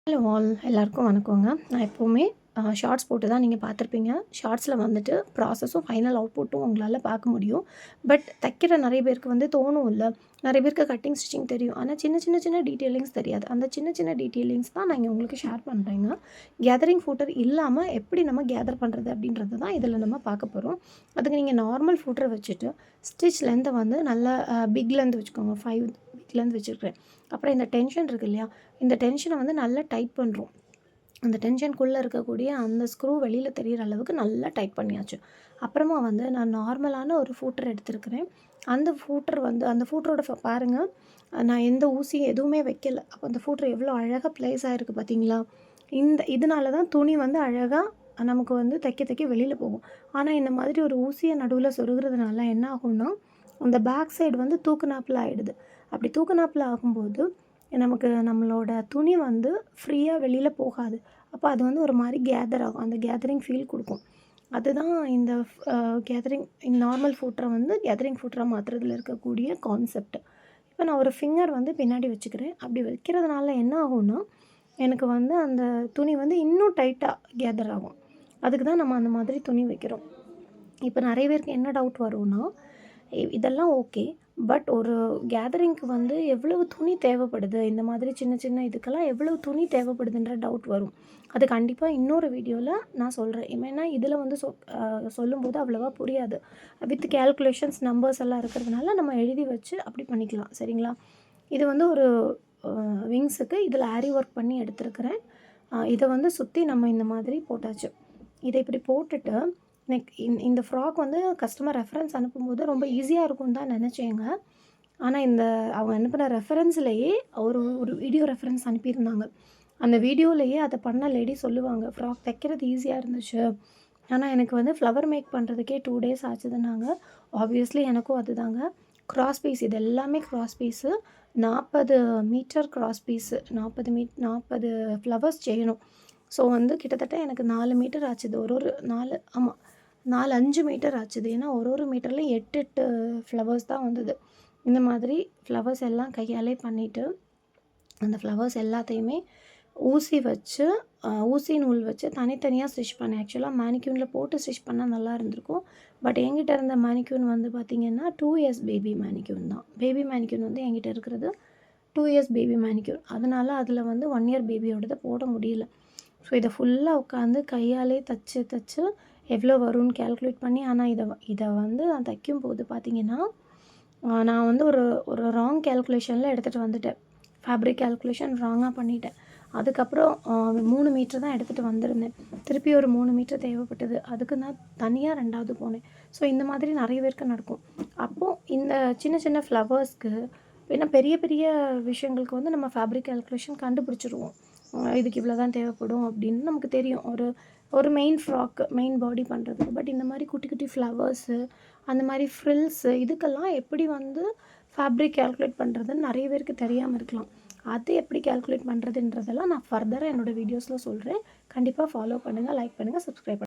Hello all எல்லாருக்கும் வணக்கங்க. நான் எப்போவுமே ஷார்ட்ஸ் போட்டு தான் நீங்கள் பார்த்துருப்பீங்க. ஷார்ட்ஸில் வந்துட்டு ப்ராசஸும் ஃபைனல் அவுட்புட்டும் உங்களால் பார்க்க முடியும். பட் தைக்கிற நிறைய பேருக்கு வந்து தோணும் இல்லை, நிறைய பேருக்கு கட்டிங் ஸ்டிச்சிங் தெரியும். ஆனால் சின்ன டீட்டெயிலிங்ஸ் தெரியாது. அந்த சின்ன டீட்டெயிலிங்ஸ் தான் நான் இங்கே உங்களுக்கு ஷேர் பண்ணுறேங்க. கேதரிங் ஃபூட்டர் இல்லாமல் எப்படி நம்ம கேதர் பண்ணுறது அப்படின்றது தான் இதில் நம்ம பார்க்க போகிறோம். அதுக்கு நீங்கள் நார்மல் ஃபூட்டரை வச்சுட்டு ஸ்டிச் லென்த்தை வந்து நல்லா பிக் லென்த் வச்சுக்கோங்க. 5 பிக் லென்த் வச்சுருக்கிறேன். அப்புறம் இந்த டென்ஷன் இருக்குது இல்லையா, இந்த டென்ஷனை வந்து நல்லா டைட் பண்ணுறோம். அந்த டென்ஷனுக்குள்ளே இருக்கக்கூடிய அந்த ஸ்க்ரூ வெளியில் தெரிகிற அளவுக்கு நல்லா டைட் பண்ணியாச்சு. அப்புறமா வந்து நான் நார்மலான ஒரு ஃபூட்டர் எடுத்துருக்கிறேன். அந்த ஃபூட்டர் வந்து அந்த ஃபூட்டரோட பாருங்கள், நான் எந்த ஊசி எதுவுமே வைக்கல. அப்போ அந்த ஃபூட்டர் எவ்வளோ அழகாக ப்ளேஸ் ஆகிருக்கு பார்த்தீங்களா. இதனால தான் துணி வந்து அழகாக நமக்கு வந்து தைக்க வெளியில் போகும். ஆனால் இந்த மாதிரி ஒரு ஊசியை நடுவில் சொருகிறதுனால என்ன ஆகும்னா, அந்த பேக் சைடு வந்து தூக்குனாப்பில் ஆகிடுது. அப்படி தூக்குனாப்பில் ஆகும்போது நமக்கு நம்மளோட துணி வந்து ஃப்ரீயாக வெளியில் போகாது. அப்போ அது வந்து ஒரு மாதிரி கேதர் ஆகும். அந்த கேதரிங் ஃபீல் கொடுக்கும். அதுதான் இந்த நார்மல் ஃபூட்டரை வந்து கேதரிங் ஃபூட்டராக மாற்றுறதுல இருக்கக்கூடிய கான்செப்ட். இப்போ நான் ஒரு ஃபிங்கர் வந்து பின்னாடி வச்சுக்கிறேன். அப்படி வைக்கிறதுனால என்ன ஆகும்னா, எனக்கு வந்து அந்த துணி வந்து இன்னும் டைட்டாக கேதர் ஆகும். அதுக்கு தான் நம்ம அந்த மாதிரி துணி வைக்கிறோம். இப்போ நிறைய பேருக்கு என்ன டவுட் வரும்னா, இதெல்லாம் ஓகே, பட் ஒரு கேதரிங்க்கு வந்து எவ்வளவு துணி தேவைப்படுது, இந்த மாதிரி சின்ன இதுக்கெல்லாம் எவ்வளவு துணி தேவைப்படுதுன்ற டவுட் வரும். அது கண்டிப்பாக இன்னொரு வீடியோவில் நான் சொல்கிறேன். ஏன்னா இதில் வந்து சொல்லும்போது அவ்வளோவா புரியாது. வித் கேல்குலேஷன்ஸ் நம்பர்ஸ் எல்லாம் இருக்கிறதுனால நம்ம எழுதி வச்சு அப்படி பண்ணிக்கலாம். சரிங்களா. இது வந்து ஒரு விங்ஸுக்கு இதில் ஆரி ஒர்க் பண்ணி எடுத்துருக்கிறேன். இதை வந்து சுற்றி நம்ம இந்த மாதிரி போட்டாச்சு. இதை இப்படி போட்டுட்டு இந்த ஃப்ராக் வந்து கஸ்டமர் ரெஃபரன்ஸ் அனுப்பும்போது ரொம்ப ஈஸியாக இருக்கும்னு தான் நினச்சேங்க. ஆனால் அவங்க அனுப்பின ரெஃபரன்ஸ்லேயே ஒரு வீடியோ ரெஃபரன்ஸ் அனுப்பியிருந்தாங்க. அந்த வீடியோலேயே அதை பண்ண லேடி சொல்லுவாங்க, ஃப்ராக் தைக்கிறது ஈஸியாக இருந்துச்சு, ஆனால் எனக்கு வந்து ஃப்ளவர் மேக் பண்ணுறதுக்கே 2 days ஆச்சுதுன்னாங்க. ஆப்வியஸ்லி எனக்கும் அதுதாங்க. கிராஸ் பீஸ், இது எல்லாமே cross piece. 40 meter cross piece, 40 flowers செய்யணும். ஸோ வந்து கிட்டத்தட்ட எனக்கு 4 மீட்டர் ஆச்சுது. ஒரு 4-5 மீட்டர் ஆச்சுது. ஏன்னா ஒரு மீட்டர்லேயும் 8 ஃப்ளவர்ஸ் தான் வந்தது. இந்த மாதிரி ஃப்ளவர்ஸ் எல்லாம் கையாலே பண்ணிவிட்டு அந்த ஃப்ளவர்ஸ் எல்லாத்தையுமே ஊசி நூல் வச்சு தனித்தனியாக ஸ்டிச் பண்ணேன். ஆக்சுவலாக மேனிக்யூனில் போட்டு ஸ்டிச் பண்ணால் நல்லா இருந்திருக்கும். பட் என்கிட்ட இருந்த மேனிக்யூன் வந்து பார்த்திங்கன்னா 2 years பேபி மேனிக்யூன் தான். பேபி மேனிக்யூன் வந்து என்கிட்ட இருக்கிறது 2 years பேபி மேனிக்யூன். அதனால் அதில் வந்து 1 year பேபியோடதை போட முடியல. ஸோ இதை ஃபுல்லாக உட்காந்து கையாலே தைச்சு எவ்வளோ வரும்னு கேல்குலேட் பண்ணி, ஆனால் இதை வந்து நான் தைக்கும்போது பார்த்திங்கன்னா, நான் வந்து ஒரு ராங் கேல்குலேஷனில் எடுத்துகிட்டு வந்துட்டேன். ஃபேப்ரிக் கேல்குலேஷன் ராங்காக பண்ணிட்டேன். அதுக்கப்புறம் 3 மீட்டர் தான் எடுத்துகிட்டு வந்திருந்தேன். திருப்பி ஒரு 3 மீட்டர் தேவைப்பட்டது. அதுக்கு நான் தனியாக 2வது போனேன். ஸோ இந்த மாதிரி நிறைய பேருக்கு நடக்கும். அப்போது இந்த சின்ன ஃப்ளவர்ஸ்க்கு ஏன்னா பெரிய விஷயங்களுக்கு வந்து நம்ம ஃபேப்ரிக் கேல்குலேஷன் கண்டுபிடிச்சிருவோம். இதுக்கு இவ்வளோ தான் தேவைப்படும் அப்படின்னு நமக்கு தெரியும். ஒரு மெயின் பாடி பண்ணுறதுக்கு. பட் இந்த மாதிரி குட்டி ஃப்ளவர்ஸு, அந்த மாதிரி ஃப்ரில்ஸு, இதுக்கெல்லாம் எப்படி வந்து ஃபேப்ரிக் கேல்குலேட் பண்ணுறதுன்னு நிறைய பேருக்கு தெரியாமல் இருக்கலாம். அது எப்படி கேல்குலேட் பண்ணுறதுன்றதெல்லாம் நான் ஃபர்தராக என்னோடய வீடியோஸில் சொல்கிறேன். கண்டிப்பாக ஃபாலோ பண்ணுங்கள், லைக் பண்ணுங்கள், சப்ஸ்கிரைப் பண்ணுங்கள்.